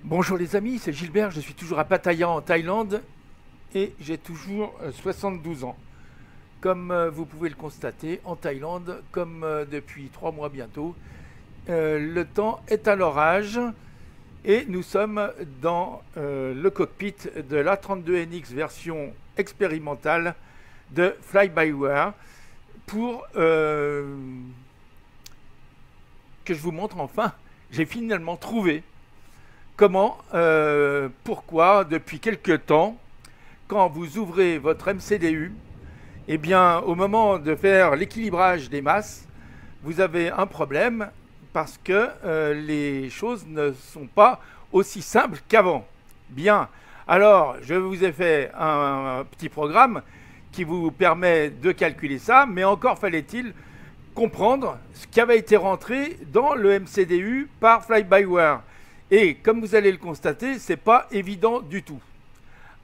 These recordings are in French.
Bonjour les amis, c'est Gilbert, je suis toujours à Pattaya en Thaïlande et j'ai toujours 72 ans. Comme vous pouvez le constater, en Thaïlande, comme depuis 3 mois bientôt, le temps est à l'orage et nous sommes dans le cockpit de l'A32NX version expérimentale de Fly-by-Wire pour que je vous montre enfin, j'ai finalement trouvé comment, pourquoi, depuis quelque temps, quand vous ouvrez votre MCDU, eh bien, au moment de faire l'équilibrage des masses, vous avez un problème parce que les choses ne sont pas aussi simples qu'avant. Bien, alors je vous ai fait un petit programme qui vous permet de calculer ça, mais encore fallait-il comprendre ce qui avait été rentré dans le MCDU par Fly-by-Wire. Et comme vous allez le constater, ce n'est pas évident du tout.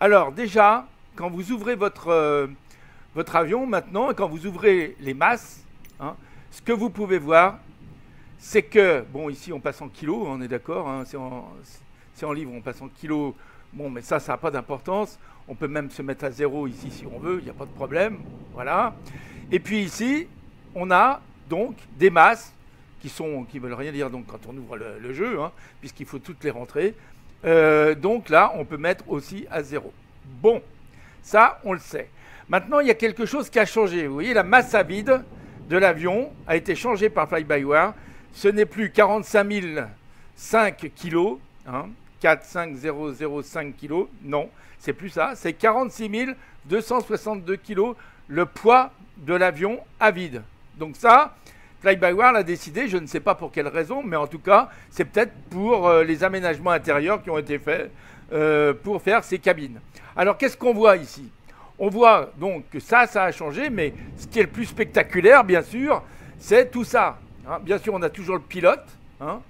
Alors déjà, quand vous ouvrez votre avion maintenant, et quand vous ouvrez les masses, hein, ce que vous pouvez voir, c'est que, bon ici on passe en kilos, on est d'accord, hein, c'est en livres, on passe en kilos, bon mais ça n'a pas d'importance, on peut même se mettre à zéro ici si on veut, il n'y a pas de problème, voilà. Et puis ici, on a donc des masses qui veulent rien dire donc quand on ouvre le jeu, hein, puisqu'il faut toutes les rentrer. Donc là, on peut mettre aussi à zéro. Bon, ça, on le sait. Maintenant, il y a quelque chose qui a changé. Vous voyez, la masse à vide de l'avion a été changée par Fly-by-Wire. Ce n'est plus 45 005 kg, hein, 45005 kg, non, c'est plus ça, c'est 46 262 kg le poids de l'avion à vide. Donc ça, Fly-by-Wire l'a décidé, je ne sais pas pour quelle raison, mais en tout cas, c'est peut-être pour les aménagements intérieurs qui ont été faits pour faire ces cabines. Alors, qu'est-ce qu'on voit ici? On voit donc que ça a changé, mais ce qui est le plus spectaculaire, bien sûr, c'est tout ça. Hein. Bien sûr, on a toujours le pilote, hein,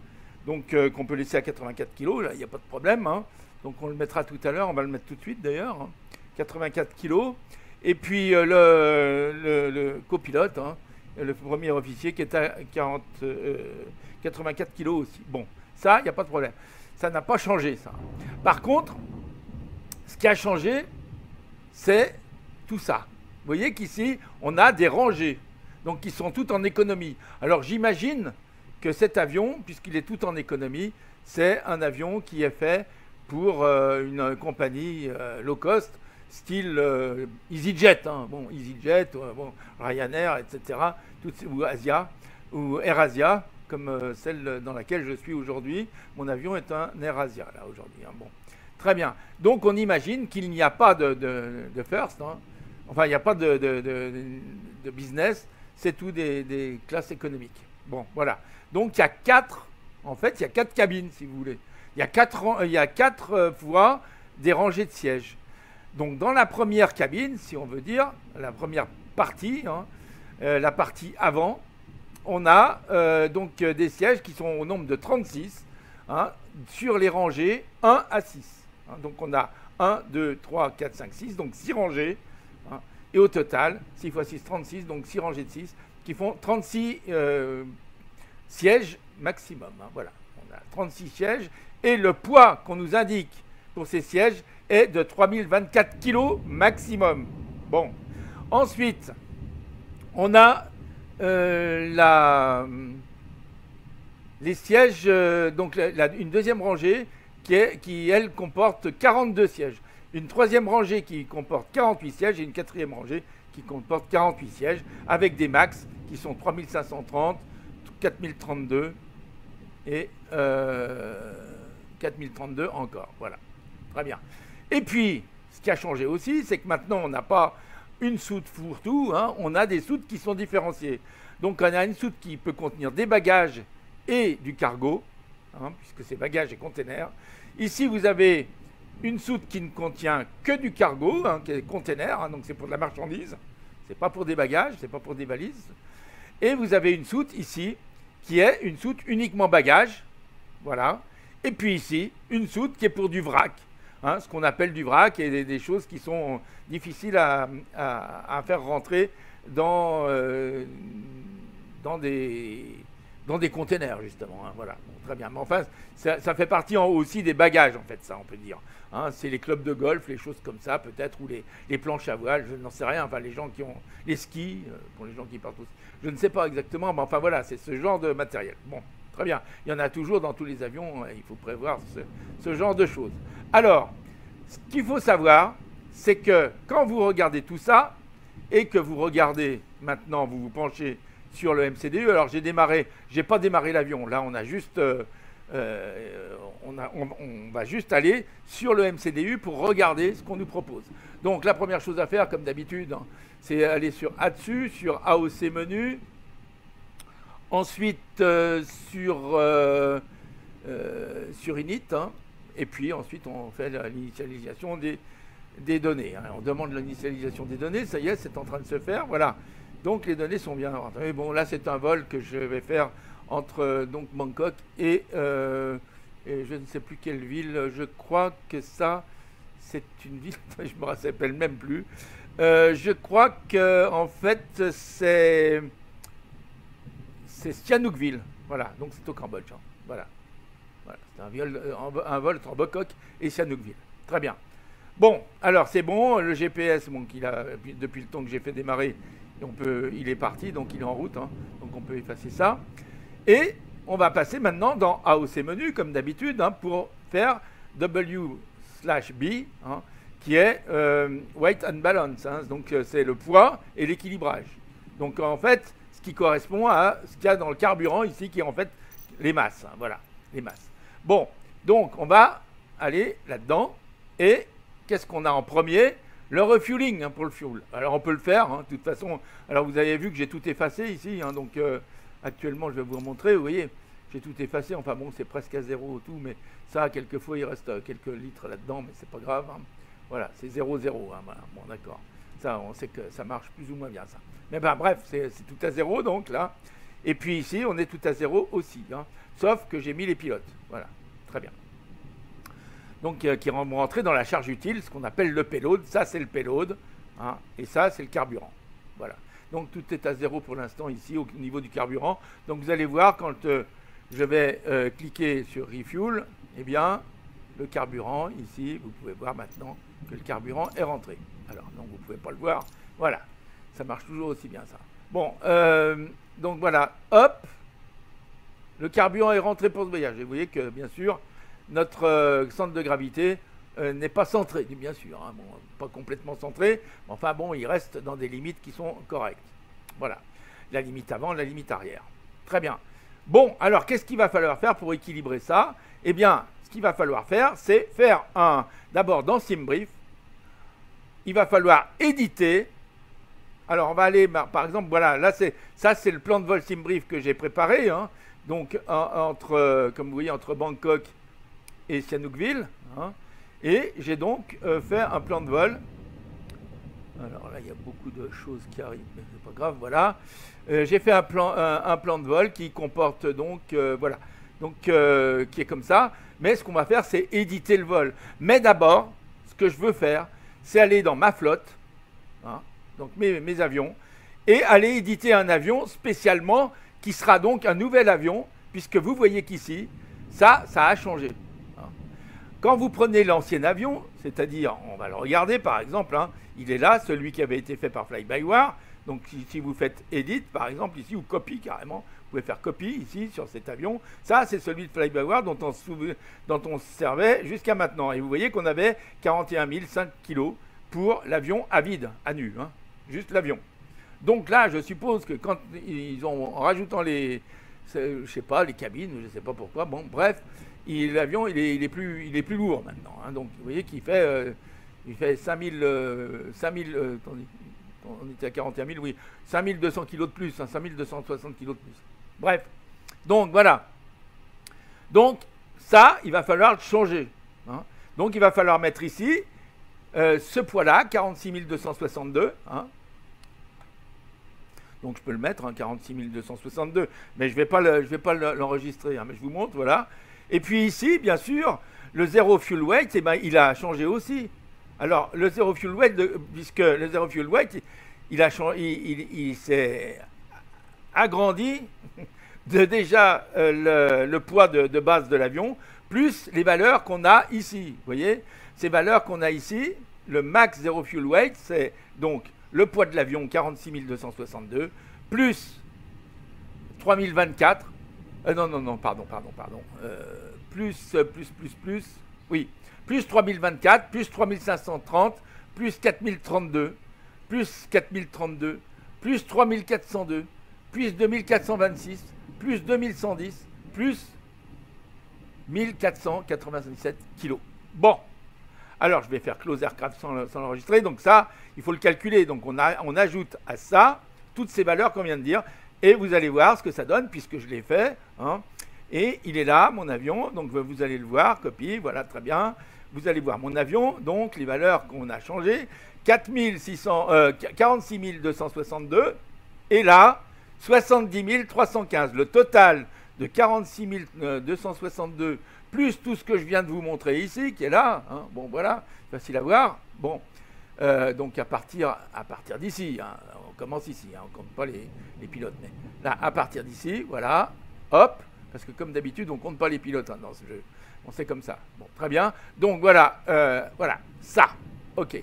donc qu'on peut laisser à 84 kg, là, il n'y a pas de problème. Hein. Donc, on le mettra tout à l'heure, on va le mettre tout de suite d'ailleurs, hein, 84 kg. Et puis, le copilote, hein, le premier officier qui est à 84 kg aussi. Bon, ça, il n'y a pas de problème. Ça n'a pas changé, ça. Par contre, ce qui a changé, c'est tout ça. Vous voyez qu'ici, on a des rangées, donc qui sont toutes en économie. Alors, j'imagine que cet avion, puisqu'il est tout en économie, c'est un avion qui est fait pour une compagnie low cost, style EasyJet, hein. Bon, EasyJet, bon, Ryanair, etc., ou Asia, ou AirAsia, comme celle dans laquelle je suis aujourd'hui. Mon avion est un AirAsia, là, aujourd'hui. Hein. Bon. Très bien. Donc, on imagine qu'il n'y a pas de first, hein. Enfin, il n'y a pas de business, c'est tout des classes économiques. Bon, voilà. Donc, il y a quatre cabines, si vous voulez. Il y a quatre fois des rangées de sièges. Donc dans la première cabine, si on veut dire, la première partie, hein, la partie avant, on a donc des sièges qui sont au nombre de 36, hein, sur les rangées 1 à 6. Hein. Donc on a 1, 2, 3, 4, 5, 6, donc 6 rangées. Hein, et au total, 6 x 6, 36, donc 6 rangées de 6, qui font 36 sièges maximum. Hein, voilà, on a 36 sièges. Et le poids qu'on nous indique pour ces sièges est de 3024 kg maximum. Bon. Ensuite, on a les sièges, donc une deuxième rangée qui, elle, comporte 42 sièges. Une troisième rangée qui comporte 48 sièges et une quatrième rangée qui comporte 48 sièges avec des max qui sont 3530, 4032 et 4032 encore. Voilà. Très bien. Et puis, ce qui a changé aussi, c'est que maintenant, on n'a pas une soute fourre-tout, hein, on a des soutes qui sont différenciées. Donc, on a une soute qui peut contenir des bagages et du cargo, hein, puisque c'est bagages et containers. Ici, vous avez une soute qui ne contient que du cargo, hein, qui est container, hein, donc c'est pour de la marchandise, c'est pas pour des bagages, c'est pas pour des valises. Et vous avez une soute ici, qui est une soute uniquement bagages, voilà. Et puis ici, une soute qui est pour du vrac. Hein, ce qu'on appelle du vrac et des choses qui sont difficiles à faire rentrer dans des dans des containers, justement. Hein, voilà, bon, très bien. Mais enfin, ça fait partie aussi des bagages, en fait, ça, on peut dire. Hein, c'est les clubs de golf, les choses comme ça, peut-être, ou les planches à voile, je n'en sais rien. Enfin, les gens qui ont les skis, pour les gens qui partent aussi. Je ne sais pas exactement, mais enfin, voilà, c'est ce genre de matériel. Bon, très bien. Il y en a toujours dans tous les avions, il faut prévoir ce genre de choses. Alors, ce qu'il faut savoir, c'est que quand vous regardez tout ça, et que vous regardez, maintenant, vous vous penchez sur le MCDU. Alors j'ai pas démarré l'avion. Là, on a juste, on va juste aller sur le MCDU pour regarder ce qu'on nous propose. Donc la première chose à faire, comme d'habitude, hein, c'est aller sur A-dessus, sur AOC menu. Ensuite sur Init, hein, et puis ensuite on fait l'initialisation des données. Hein. On demande l'initialisation des données, ça y est, c'est en train de se faire. Voilà. Donc les données sont bien rentrées. Bon, là c'est un vol que je vais faire entre donc Bangkok et je ne sais plus quelle ville. Je crois que ça, c'est une ville, je ne me rappelle même plus. Je crois que en fait c'est Sihanoukville. Voilà, donc c'est au Cambodge. Hein. Voilà. Voilà. C'est un vol entre Bangkok et Sihanoukville. Très bien. Bon, alors c'est bon, le GPS, bon, depuis le temps que j'ai fait démarrer, il est parti, donc il est en route, hein, donc on peut effacer ça. Et on va passer maintenant dans AOC menu, comme d'habitude, hein, pour faire W/B, hein, qui est Weight and Balance, hein, donc c'est le poids et l'équilibrage. Donc en fait, ce qui correspond à ce qu'il y a dans le carburant ici, qui est en fait les masses, hein, voilà, les masses. Bon, donc on va aller là-dedans, et qu'est-ce qu'on a en premier? Le refueling, hein, pour le fuel. Alors on peut le faire, hein, de toute façon. Alors vous avez vu que j'ai tout effacé ici, hein, donc actuellement je vais vous remontrer, vous voyez, j'ai tout effacé, enfin bon, c'est presque à zéro tout, mais ça, quelquefois il reste quelques litres là-dedans, mais c'est pas grave. Hein. Voilà, c'est 0,0, hein, voilà. Bon d'accord, ça on sait que ça marche plus ou moins bien ça. Mais ben bref, c'est tout à zéro donc là, et puis ici on est tout à zéro aussi, hein, sauf que j'ai mis les pilotes, voilà, très bien. Donc qui vont rentrer dans la charge utile, ce qu'on appelle le payload. Ça, c'est le payload, hein, et ça, c'est le carburant. Voilà. Donc tout est à zéro pour l'instant ici au niveau du carburant. Donc vous allez voir quand je vais cliquer sur Refuel, eh bien, le carburant, ici, vous pouvez voir maintenant que le carburant est rentré. Alors, donc vous ne pouvez pas le voir. Voilà. Ça marche toujours aussi bien, ça. Bon, donc voilà. Hop. Le carburant est rentré pour ce voyage. Et vous voyez que, bien sûr, notre centre de gravité n'est pas centré, bien sûr, hein, bon, pas complètement centré, mais enfin bon, il reste dans des limites qui sont correctes. Voilà, la limite avant, la limite arrière. Très bien. Bon, alors qu'est-ce qu'il va falloir faire pour équilibrer ça? Eh bien, ce qu'il va falloir faire, c'est faire d'abord dans SimBrief, il va falloir éditer. Alors on va aller, par exemple, voilà, là ça c'est le plan de vol SimBrief que j'ai préparé, hein, donc comme vous voyez, entre Bangkok et Sihanoukville, hein, et j'ai donc fait un plan de vol. Alors là, il y a beaucoup de choses qui arrivent, mais c'est pas grave, voilà. J'ai fait un plan de vol qui comporte donc, voilà, donc qui est comme ça, mais ce qu'on va faire, c'est éditer le vol. Mais d'abord, ce que je veux faire, c'est aller dans ma flotte, hein, donc mes avions, et aller éditer un avion spécialement qui sera donc un nouvel avion, puisque vous voyez qu'ici, ça a changé. Quand vous prenez l'ancien avion, c'est-à-dire, on va le regarder par exemple, hein, il est là, celui qui avait été fait par Fly-by-Wire. Donc si vous faites Edit par exemple ici, ou Copy carrément, vous pouvez faire Copy ici sur cet avion. Ça c'est celui de Fly-by-Wire dont on se servait jusqu'à maintenant. Et vous voyez qu'on avait 41 500 kg pour l'avion à vide, à nu, hein, juste l'avion. Donc là, je suppose que quand ils ont, en rajoutant je sais pas, les cabines, je ne sais pas pourquoi, bon bref, l'avion il est plus lourd maintenant, hein, donc vous voyez qu'il fait 5000, attendez, on était à 41 000, oui, 5200 kg de plus, hein, 5260 kg de plus. Bref, donc voilà. Donc ça, il va falloir le changer. Hein. Donc il va falloir mettre ici ce poids-là, 46 262. Hein. Donc je peux le mettre, hein, 46 262, mais je vais pas l'enregistrer, hein, mais je vous montre, voilà. Et puis ici, bien sûr, le Zero Fuel Weight, eh ben, il a changé aussi. Alors, le Zero Fuel Weight, puisque le Zero Fuel Weight, il s'est agrandi de déjà le poids de base de l'avion, plus les valeurs qu'on a ici. Vous voyez, ces valeurs qu'on a ici, le max zero fuel weight, c'est donc le poids de l'avion 46 262, plus 3024, non, pardon, plus, oui, plus 3024, plus 3530, plus 4032, plus 4032, plus 3402, plus 2426, plus 2110, plus 1497 kilos. Bon, alors je vais faire close aircraft sans l'enregistrer, donc ça, il faut le calculer. Donc on ajoute à ça toutes ces valeurs qu'on vient de dire, et vous allez voir ce que ça donne, puisque je l'ai fait. Hein. Et il est là, mon avion, donc vous allez le voir, copie, voilà, très bien. Vous allez voir mon avion, donc les valeurs qu'on a changées, 46 262, et là, 70 315. Le total de 46 262, plus tout ce que je viens de vous montrer ici, qui est là, hein, bon voilà, facile à voir, bon, donc à partir d'ici, hein, on commence ici, hein, on ne compte pas les pilotes, mais là, à partir d'ici, voilà, hop, parce que comme d'habitude, on ne compte pas les pilotes hein, dans ce jeu. On sait comme ça. Bon, très bien. Donc voilà, voilà, ça. OK.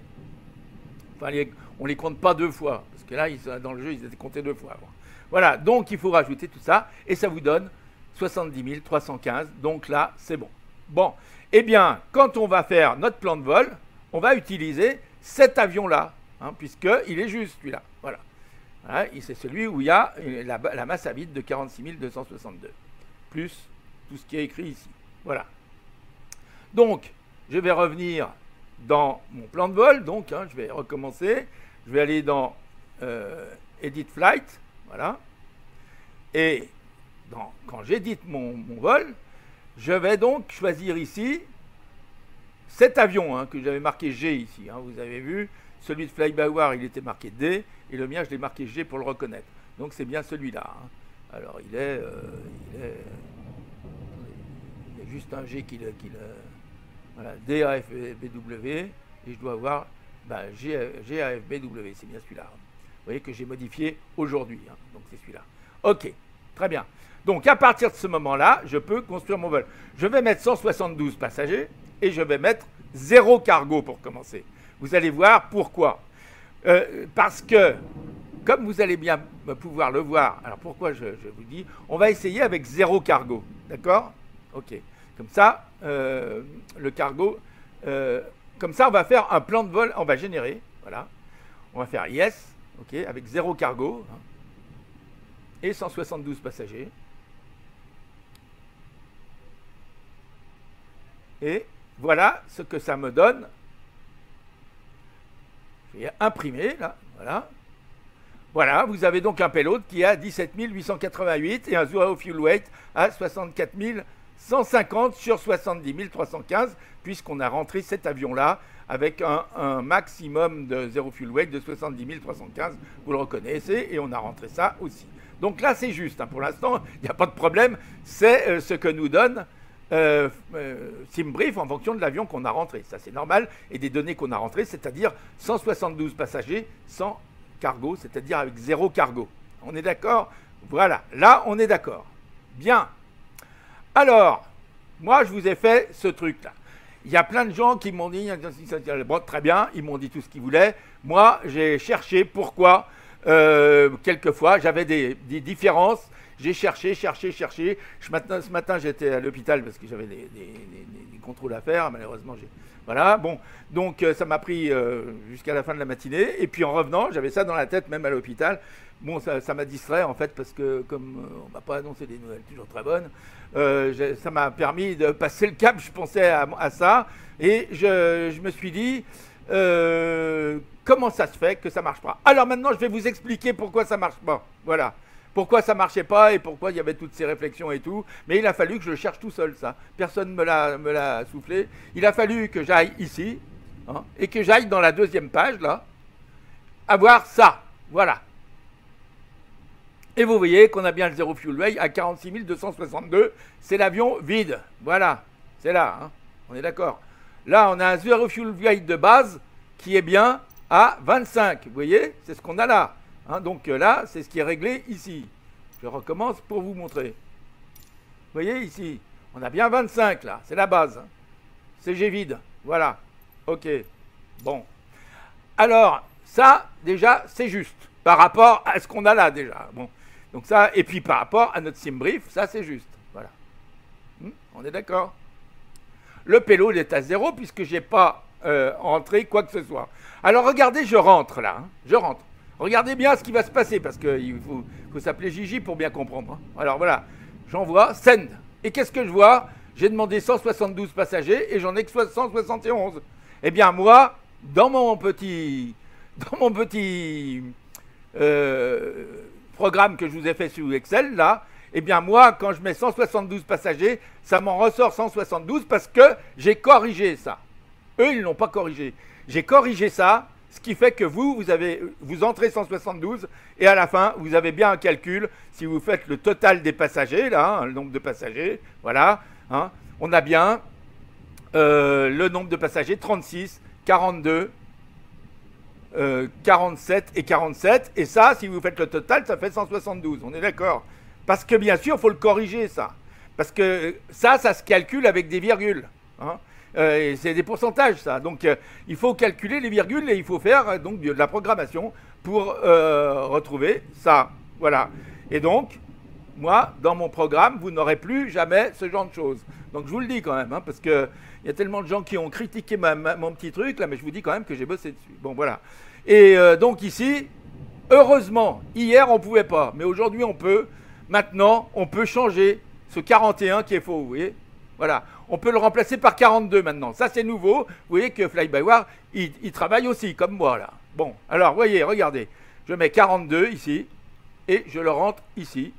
Enfin, on ne les compte pas deux fois, parce que là, dans le jeu, ils étaient comptés deux fois. Bon. Voilà, donc il faut rajouter tout ça, et ça vous donne 70 315. Donc là, c'est bon. Bon, eh bien, quand on va faire notre plan de vol, on va utiliser cet avion-là, hein, puisqu'il est juste, celui-là. Voilà. Voilà, c'est celui où il y a la masse à vide de 46 262, plus tout ce qui est écrit ici. Voilà. Donc, je vais revenir dans mon plan de vol. Donc, hein, je vais recommencer. Je vais aller dans Edit Flight. Voilà. Et quand j'édite mon vol, je vais donc choisir ici cet avion hein, que j'avais marqué G ici. Hein, vous avez vu, celui de Fly-by-Wire, il était marqué D. Et le mien, je l'ai marqué G pour le reconnaître. Donc, c'est bien celui-là. Hein. Alors, il est juste un G qui le voilà, DAFBW, et je dois avoir GAFBW, c'est bien celui-là. Vous voyez que j'ai modifié aujourd'hui, hein, donc c'est celui-là. OK, très bien. Donc à partir de ce moment-là, je peux construire mon vol. Je vais mettre 172 passagers et je vais mettre 0 cargo pour commencer. Vous allez voir pourquoi. Parce que, comme vous allez bien pouvoir le voir, alors pourquoi je vous dis, on va essayer avec 0 cargo, d'accord? OK. Comme ça, le cargo, comme ça, on va faire un plan de vol, on va générer, voilà. On va faire yes, ok, avec 0 cargo hein, et 172 passagers. Et voilà ce que ça me donne. Je vais imprimer, là, voilà. Voilà, vous avez donc un payload qui a 17 888 et un zero fuel weight à 64 150 sur 70 315, puisqu'on a rentré cet avion-là avec un maximum de zero fuel weight de 70 315. Vous le reconnaissez, et on a rentré ça aussi. Donc là, c'est juste. Hein, pour l'instant, il n'y a pas de problème. C'est ce que nous donne SimBrief en fonction de l'avion qu'on a rentré. Ça, c'est normal. Et des données qu'on a rentrées, c'est-à-dire 172 passagers, 100 cargo, c'est-à-dire avec 0 cargo. On est d'accord? Voilà. Là, on est d'accord. Bien. Alors, moi, je vous ai fait ce truc-là. Il y a plein de gens qui m'ont dit, bon, très bien, ils m'ont dit tout ce qu'ils voulaient. Moi, j'ai cherché pourquoi, quelquefois, j'avais des différences. J'ai cherché. Ce matin, j'étais à l'hôpital parce que j'avais des contrôles à faire. Malheureusement, voilà, bon. Donc, ça m'a pris jusqu'à la fin de la matinée. Et puis, en revenant, j'avais ça dans la tête, même à l'hôpital. Bon, ça m'a distrait, en fait, parce que comme on ne m'a pas annoncé des nouvelles toujours très bonnes, ça m'a permis de passer le cap. Je pensais à ça. Et je me suis dit, comment ça se fait que ça ne marche pas? Alors maintenant, je vais vous expliquer pourquoi ça ne marche pas. Voilà. Pourquoi ça ne marchait pas et pourquoi il y avait toutes ces réflexions et tout. Mais il a fallu que je le cherche tout seul, ça. Personne ne me l'a soufflé. Il a fallu que j'aille ici, hein, et que j'aille dans la deuxième page, là, avoir ça. Voilà. Et vous voyez qu'on a bien le zero fuel weight à 46 262. C'est l'avion vide. Voilà. C'est là. Hein. On est d'accord. Là, on a un zero fuel weight de base qui est bien à 25. Vous voyez? C'est ce qu'on a là. Hein, donc là, c'est ce qui est réglé ici. Je recommence pour vous montrer. Vous voyez ici, on a bien 25 là, c'est la base. CG vide, voilà. Ok, bon. Alors, ça, déjà, c'est juste par rapport à ce qu'on a là déjà. Bon. Donc ça, et puis par rapport à notre SimBrief, ça c'est juste. Voilà. On est d'accord? Le payload est à 0 puisque je n'ai pas entré quoi que ce soit. Alors regardez, je rentre là. Je rentre. Regardez bien ce qui va se passer parce qu'il faut s'appeler Gigi pour bien comprendre. Alors voilà, j'envoie send. Et qu'est-ce que je vois? J'ai demandé 172 passagers et j'en ai que 171. Eh bien moi, dans mon petit programme que je vous ai fait sur Excel là, eh bien moi, quand je mets 172 passagers, ça m'en ressort 172 parce que j'ai corrigé ça. Eux, ils ne l'ont pas corrigé. J'ai corrigé ça, ce qui fait que vous entrez 172 et à la fin, vous avez bien un calcul. Si vous faites le total des passagers, là, hein, le nombre de passagers, voilà, hein, on a bien le nombre de passagers, 36, 42, 47 et 47. Et ça, si vous faites le total, ça fait 172. On est d'accord? Parce que bien sûr, il faut le corriger, ça. Parce que ça se calcule avec des virgules. Hein. C'est des pourcentages, ça. Donc, il faut calculer les virgules et il faut faire donc, de la programmation pour retrouver ça. Voilà. Et donc, moi, dans mon programme, vous n'aurez plus jamais ce genre de choses. Donc, je vous le dis quand même, hein, parce qu'il y a tellement de gens qui ont critiqué mon petit truc, là, mais je vous dis quand même que j'ai bossé dessus. Bon, voilà. Et donc, ici, heureusement, hier, on ne pouvait pas, mais aujourd'hui, on peut. Maintenant, on peut changer ce 41 qui est faux, vous voyez? Voilà. On peut le remplacer par 42 maintenant. Ça, c'est nouveau. Vous voyez que Fly-by-Wire, il travaille aussi, comme moi, là. Bon, alors, vous voyez, regardez. Je mets 42 ici, et je le rentre ici.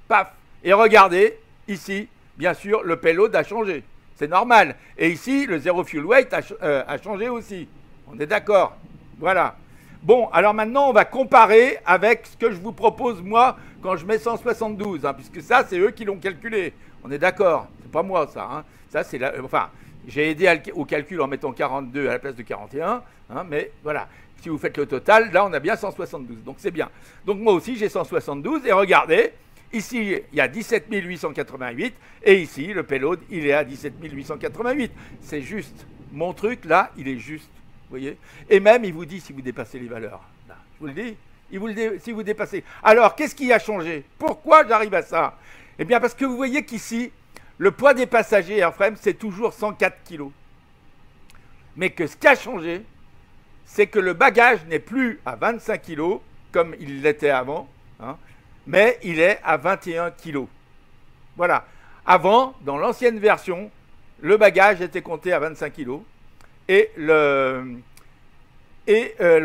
Paf. Et regardez, ici, bien sûr, le payload a changé. C'est normal. Et ici, le zero fuel weight a changé aussi. On est d'accord? Voilà. Bon, alors maintenant, on va comparer avec ce que je vous propose, moi, quand je mets 172, hein, puisque ça, c'est eux qui l'ont calculé. On est d'accord? C'est pas moi, ça. Hein. Ça, c'est enfin, j'ai aidé au calcul en mettant 42 à la place de 41, hein, mais voilà. Si vous faites le total, là, on a bien 172. Donc, c'est bien. Donc, moi aussi, j'ai 172. Et regardez, ici, il y a 17 888. Et ici, le payload, il est à 17 888. C'est juste. Mon truc, là, il est juste. Vous voyez? Et même, il vous dit si vous dépassez les valeurs. Là, je vous le dis. Il vous le dit si vous dépassez. Alors, qu'est-ce qui a changé? Pourquoi j'arrive à ça? Eh bien, parce que vous voyez qu'ici, le poids des passagers airframe, c'est toujours 104 kg. Mais que ce qui a changé, c'est que le bagage n'est plus à 25 kg, comme il l'était avant, hein, mais il est à 21 kg. Voilà. Avant, dans l'ancienne version, le bagage était compté à 25 kg. Et le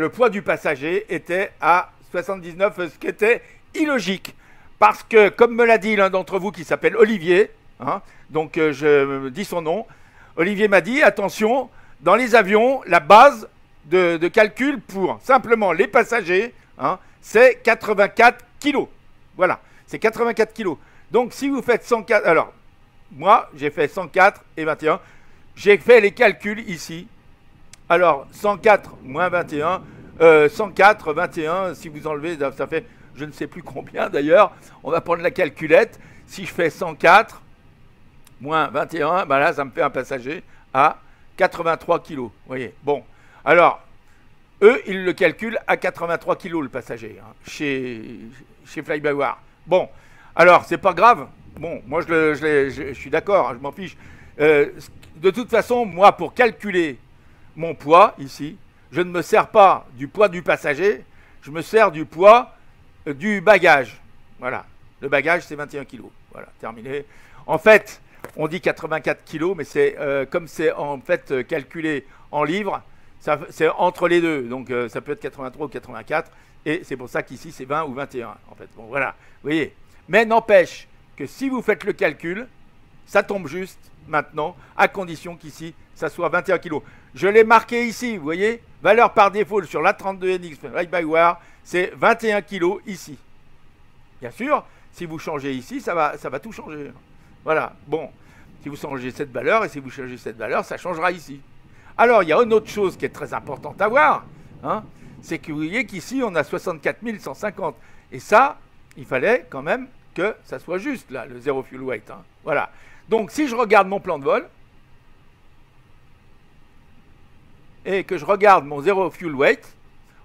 poids du passager était à 79, ce qui était illogique. Parce que, comme me l'a dit l'un d'entre vous qui s'appelle Olivier, hein, donc je dis son nom, Olivier m'a dit, attention, dans les avions, la base de calcul pour simplement les passagers, hein, c'est 84 kg. Voilà, c'est 84 kg. Donc si vous faites 104, alors, moi, j'ai fait 104 et 21, j'ai fait les calculs ici. Alors, 104 moins 21, 104, 21, si vous enlevez, ça fait, je ne sais plus combien d'ailleurs. On va prendre la calculette. Si je fais 104 moins 21, ben là, ça me fait un passager à 83 kg. Vous voyez? Bon, alors, eux, ils le calculent à 83 kg le passager, hein, chez Fly-by-Wire. Bon, alors, c'est pas grave. Bon, moi, je suis d'accord, hein, je m'en fiche. De toute façon, moi, pour calculer mon poids, ici, je ne me sers pas du poids du passager, je me sers du poids du bagage. Voilà, le bagage, c'est 21 kg. Voilà, terminé. En fait, on dit 84 kg, mais c'est comme c'est en fait calculé en livres, c'est entre les deux. Donc, ça peut être 83 ou 84, et c'est pour ça qu'ici, c'est 20 ou 21, en fait. Bon, voilà, vous voyez. Mais n'empêche que si vous faites le calcul, ça tombe juste maintenant, à condition qu'ici, ça soit 21 kg. Je l'ai marqué ici, vous voyez, valeur par défaut sur l'A32NX Fly-by-Wire, c'est 21 kg ici. Bien sûr, si vous changez ici, ça va tout changer. Voilà, bon, si vous changez cette valeur, et si vous changez cette valeur, ça changera ici. Alors, il y a une autre chose qui est très importante à voir, hein, c'est que vous voyez qu'ici, on a 64 150. Et ça, il fallait quand même que ça soit juste, là, le zéro fuel weight. Hein. Voilà. Donc, si je regarde mon plan de vol, et que je regarde mon zéro fuel weight,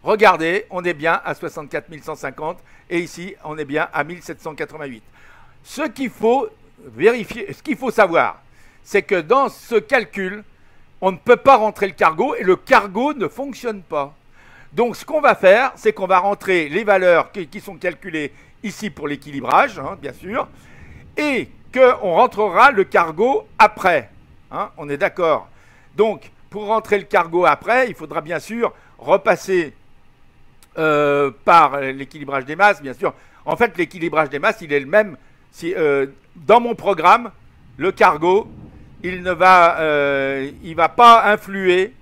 regardez, on est bien à 64 150, et ici, on est bien à 1788. Ce qu'il faut vérifier, ce qu'il faut savoir, c'est que dans ce calcul, on ne peut pas rentrer le cargo, et le cargo ne fonctionne pas. Donc, ce qu'on va faire, c'est qu'on va rentrer les valeurs qui sont calculées ici pour l'équilibrage, hein, bien sûr, et qu'on rentrera le cargo après. Hein, on est d'accord. Donc, pour rentrer le cargo après, il faudra bien sûr repasser par l'équilibrage des masses, bien sûr. En fait, l'équilibrage des masses, il est le même. Si, dans mon programme, le cargo, il ne va pas influer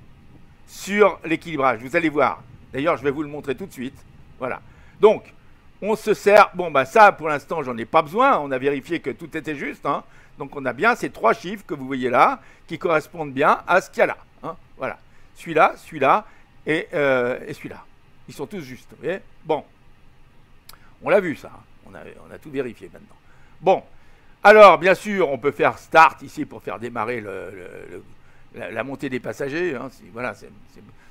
sur l'équilibrage. Vous allez voir. D'ailleurs, je vais vous le montrer tout de suite. Voilà. Donc, on se sert... Bon, ben ça, pour l'instant, j'en ai pas besoin. On a vérifié que tout était juste. Hein. Donc, on a bien ces trois chiffres que vous voyez là, qui correspondent bien à ce qu'il y a là. Hein. Voilà. Celui-là et celui-là. Ils sont tous justes. Vous voyez ? Bon. On l'a vu, ça. On a tout vérifié maintenant. Bon. Alors, bien sûr, on peut faire Start ici pour faire démarrer la montée des passagers. Hein. Voilà,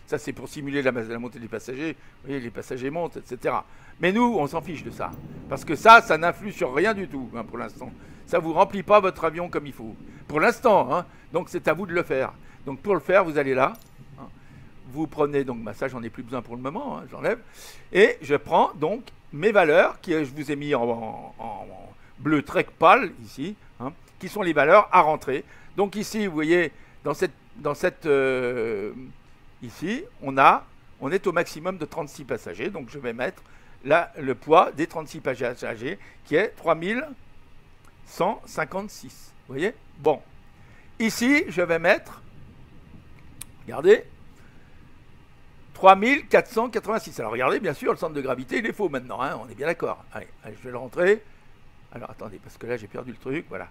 ça, c'est pour simuler la montée des passagers. Vous voyez, les passagers montent, etc. Mais nous, on s'en fiche de ça. Parce que ça n'influe sur rien du tout, hein, pour l'instant. Ça ne vous remplit pas votre avion comme il faut. Pour l'instant, hein. Donc c'est à vous de le faire. Donc pour le faire, vous allez là. Hein. Vous prenez, donc ça, j'en ai plus besoin pour le moment, hein, j'enlève. Et je prends donc mes valeurs, que je vous ai mis en bleu très pâle, ici, hein, qui sont les valeurs à rentrer. Donc ici, vous voyez, ici, on est au maximum de 36 passagers. Donc, je vais mettre là le poids des 36 passagers qui est 3156. Vous voyez ? Bon. Ici, je vais mettre, regardez, 3486. Alors, regardez, bien sûr, le centre de gravité, il est faux maintenant. Hein, on est bien d'accord. Allez, je vais le rentrer. Alors, attendez, parce que là, j'ai perdu le truc. Voilà.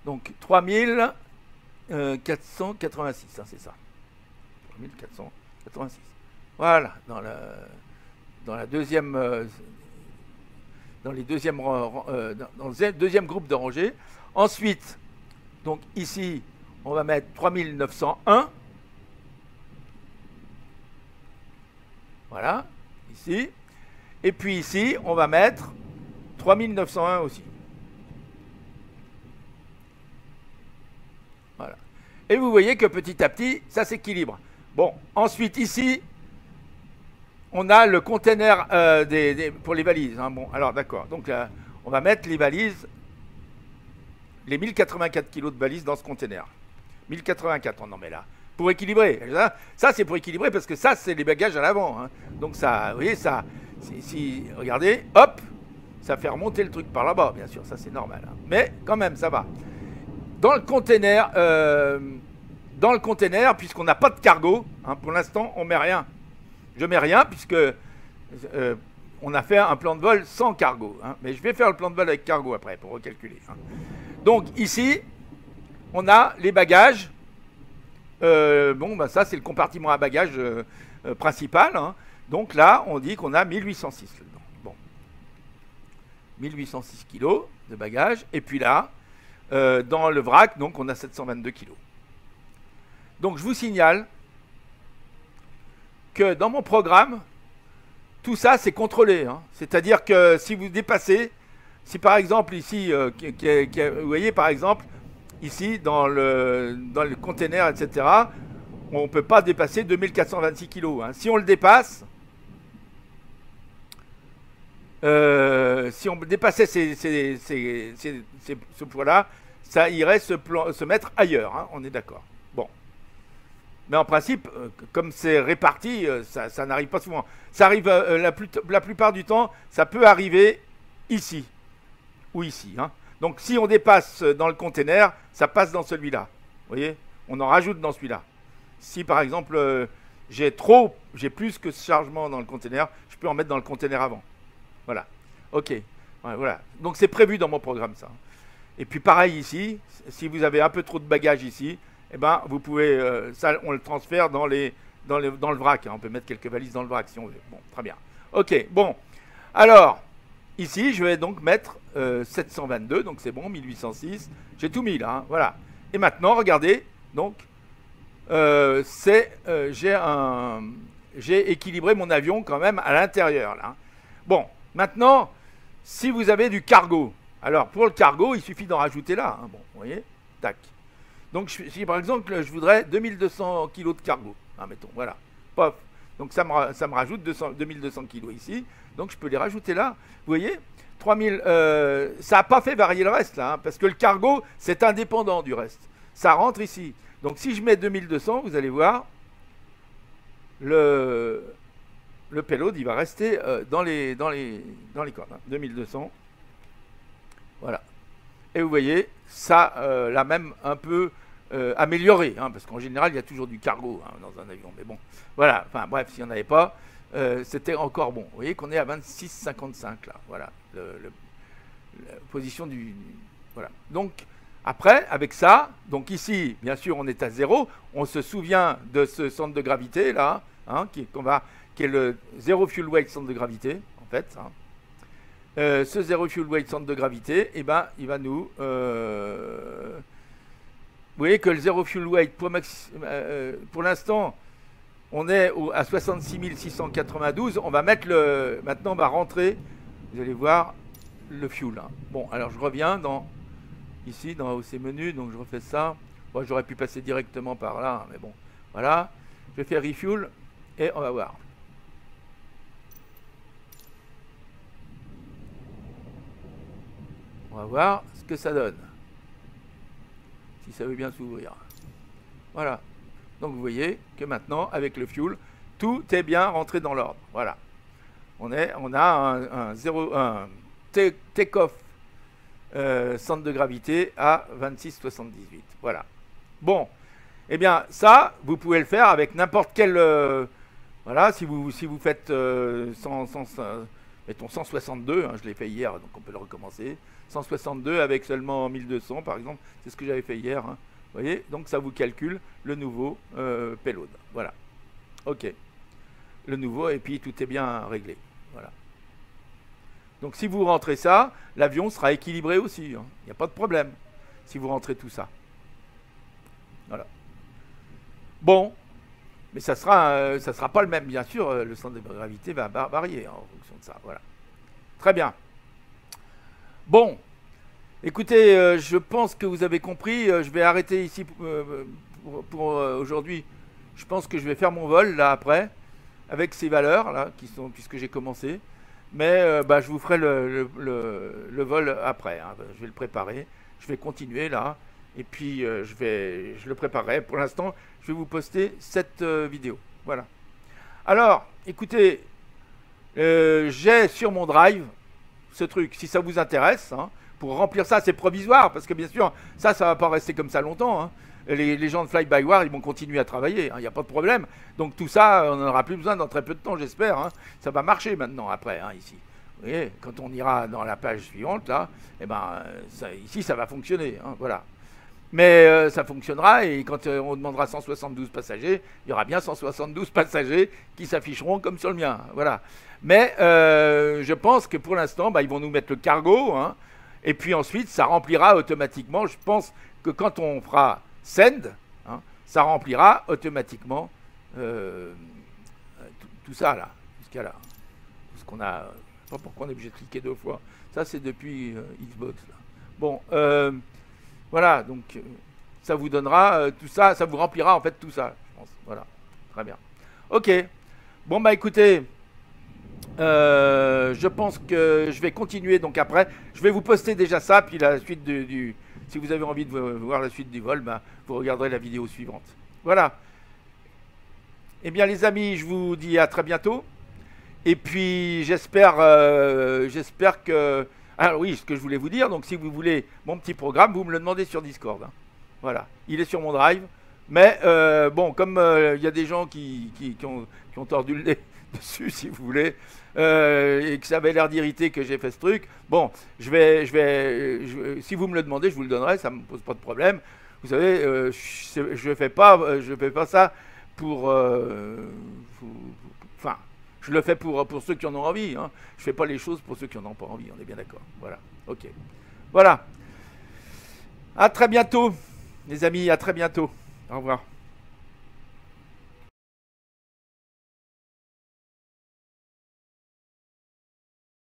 Donc, 3486, hein, c'est ça. 3486. Voilà, dans le deuxième groupe de rangées. Ensuite, donc ici, on va mettre 3901. Voilà, ici. Et puis ici, on va mettre 3901 aussi. Voilà. Et vous voyez que petit à petit, ça s'équilibre. Bon, ensuite ici, on a le container pour les valises. Hein. Bon, alors d'accord. Donc là, on va mettre les valises, les 1084 kg de valises dans ce container. 1084, on en met là. Pour équilibrer. Ça c'est pour équilibrer parce que ça, c'est les bagages à l'avant. Hein. Donc ça, vous voyez, ça, regardez, hop, ça fait remonter le truc par là-bas, bien sûr. Ça, c'est normal. Hein. Mais quand même, ça va. Dans le container, puisqu'on n'a pas de cargo, hein, pour l'instant, on ne met rien. Je ne mets rien puisque on a fait un plan de vol sans cargo. Hein, mais je vais faire le plan de vol avec cargo après pour recalculer. Hein. Donc ici, on a les bagages. Ça, c'est le compartiment à bagages principal. Hein. Donc là, on dit qu'on a 1806 dedans. Bon. 1806 kilos de bagages. Et puis là, dans le vrac, donc on a 722 kilos. Donc je vous signale que dans mon programme, tout ça c'est contrôlé. Hein. C'est-à-dire que si vous dépassez, si par exemple ici, vous voyez par exemple, ici dans le container, etc., on ne peut pas dépasser 2426 kilos. Hein. Si on le dépasse, si on dépassait ce poids-là, ça irait se mettre ailleurs. Hein. On est d'accord. Bon. Mais en principe, comme c'est réparti, ça n'arrive pas souvent. Ça arrive la plupart du temps, ça peut arriver ici ou ici. Hein. Donc si on dépasse dans le container, ça passe dans celui-là. Vous voyez ? On en rajoute dans celui-là. Si par exemple, j'ai plus que ce chargement dans le container, je peux en mettre dans le container avant. Voilà. Ok. Voilà. Donc c'est prévu dans mon programme, ça. Et puis pareil ici, si vous avez un peu trop de bagages ici, eh ben, vous pouvez, ça, on le transfère dans le vrac. Hein. On peut mettre quelques valises dans le vrac si on veut. Bon, très bien. Ok, bon. Alors, ici, je vais donc mettre 722, donc c'est bon, 1806. J'ai tout mis là, hein, voilà. Et maintenant, regardez, donc, j'ai équilibré mon avion quand même à l'intérieur là. Bon, maintenant, si vous avez du cargo, alors pour le cargo, il suffit d'en rajouter là. Hein, bon, vous voyez, tac. Donc, si par exemple, je voudrais 2200 kg de cargo, hein, mettons, voilà, pof. Donc ça me rajoute 2200 kg ici. Donc je peux les rajouter là. Vous voyez, 3000. Ça n'a pas fait varier le reste là, hein, parce que le cargo, c'est indépendant du reste. Ça rentre ici. Donc si je mets 2200, vous allez voir, le payload, il va rester dans les cordes. Hein, 2200. Voilà. Et vous voyez, ça l'a même un peu amélioré, hein, parce qu'en général, il y a toujours du cargo hein, dans un avion. Mais bon, voilà. Enfin bref, s'il n'y en avait pas, c'était encore bon. Vous voyez qu'on est à 26,55 là. Voilà, la position du... Voilà. Donc, après, avec ça, donc ici, bien sûr, on est à 0. On se souvient de ce centre de gravité là, hein, qui est le zéro fuel weight centre de gravité, en fait. Hein. Ce zéro fuel weight centre de gravité, eh ben, il va nous... vous voyez que le zéro fuel weight, pour l'instant, on est à 66 692. On va mettre le... Maintenant, on va rentrer, vous allez voir, le fuel. Hein. Bon, alors je reviens ici, dans ces menus, donc je refais ça. Bon, j'aurais pu passer directement par là, mais bon, voilà. Je vais faire refuel et on va voir. On va voir ce que ça donne. Si ça veut bien s'ouvrir. Voilà. Donc vous voyez que maintenant, avec le fuel, tout est bien rentré dans l'ordre. Voilà. On a un take-off centre de gravité à 26,78. Voilà. Bon. Eh bien, ça, vous pouvez le faire avec n'importe quel... voilà, si vous faites mettons 162, hein, je l'ai fait hier, donc on peut le recommencer. 162 avec seulement 1200 par exemple, c'est ce que j'avais fait hier. Hein. Vous voyez, donc ça vous calcule le nouveau payload. Voilà. Ok. Le nouveau, et puis tout est bien réglé. Voilà. Donc si vous rentrez ça, l'avion sera équilibré aussi. Il n'y a pas de problème si vous rentrez tout ça. Voilà. Bon. Mais ça sera pas le même, bien sûr. Le centre de gravité va varier en fonction de ça. Voilà. Très bien. Bon. Écoutez, je pense que vous avez compris. Je vais arrêter ici pour aujourd'hui. Je pense que je vais faire mon vol là après, avec ces valeurs là qui sont, puisque j'ai commencé. Mais je vous ferai le vol après. Hein. Je vais le préparer. Je vais continuer là. Et puis je le préparerai. Pour l'instant, je vais vous poster cette vidéo. Voilà. Alors, écoutez, j'ai sur mon drive ce truc, si ça vous intéresse, hein, pour remplir ça, c'est provisoire, parce que bien sûr, ça va pas rester comme ça longtemps. Hein. Les gens de Fly-by-Wire, ils vont continuer à travailler, il n'y a pas de problème. Donc tout ça, on n'en aura plus besoin dans très peu de temps, j'espère. Hein. Ça va marcher maintenant, après, hein, ici. Vous voyez, quand on ira dans la page suivante, là, eh ben, ici, ça va fonctionner. Hein, voilà. Mais ça fonctionnera, et quand on demandera 172 passagers, il y aura bien 172 passagers qui s'afficheront comme sur le mien. Voilà. Mais je pense que pour l'instant, ils vont nous mettre le cargo, hein, et puis ensuite, ça remplira automatiquement. Je pense que quand on fera send, hein, ça remplira automatiquement tout ça là, jusqu'à là. Tout ce qu'on a. Je ne sais pas pourquoi on est obligé de cliquer deux fois. Ça, c'est depuis Xbox. Là. Bon. Voilà, donc ça vous donnera tout ça, ça vous remplira en fait tout ça, je pense. Voilà, très bien. Ok, bon écoutez, je pense que je vais continuer donc après. Je vais vous poster déjà ça, puis la suite si vous avez envie de voir la suite du vol, vous regarderez la vidéo suivante. Voilà. Eh bien les amis, je vous dis à très bientôt. Et puis j'espère que... Alors oui, ce que je voulais vous dire, donc si vous voulez mon petit programme, vous me le demandez sur Discord. Hein. Voilà, il est sur mon drive. Mais bon, comme il y a des gens qui ont tordu le nez dessus, si vous voulez, et que ça avait l'air d'irriter que j'ai fait ce truc, bon, si vous me le demandez, je vous le donnerai, ça ne me pose pas de problème. Vous savez, je fais pas ça pour... enfin, Je le fais pour ceux qui en ont envie. Hein. Je ne fais pas les choses pour ceux qui n'en ont pas envie. On est bien d'accord. Voilà. Ok. Voilà. À très bientôt, les amis. À très bientôt. Au revoir.